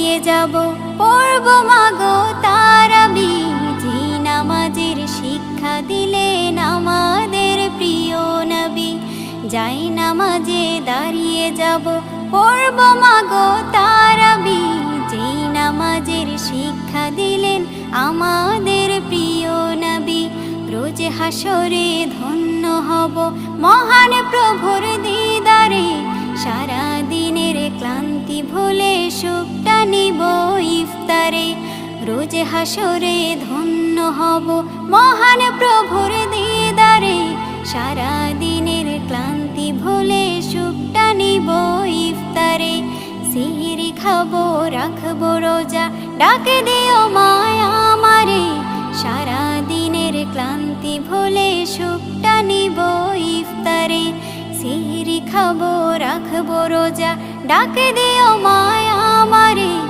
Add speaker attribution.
Speaker 1: দাঁড়িয়ে যাব, পড়ব মাগো তারাবি। যে নামাজের শিক্ষা দিলেন আমাদের প্রিয় নবী। যাই নামাজে দাঁড়িয়ে যাব, পড়ব মাগো তারাবি। যে নামাজের শিক্ষা দিলেন আমাদের প্রিয় নবী। রোজ হাসরে ধন্য হব মহান প্রভুর দিদারে। সারা দিনের ক্লান্তি ভুলে সুখটা নিব ইফতারে। রোজ হাসরে ধন্য হব মহান প্রভুর দিদারে। সারা দিনের ক্লান্তি ভুলে সুখটা নিব ইফতারে। সিহরি খাবো রাখবো রোজা, ডাকে দিও মায়া আমারে। সারা দিনের ক্লান্তি ভুলে সুখটা নিব ইফতারে। সিহরি খাবো রাখবো রোজা, ডাকে দিও মায়া আমারে।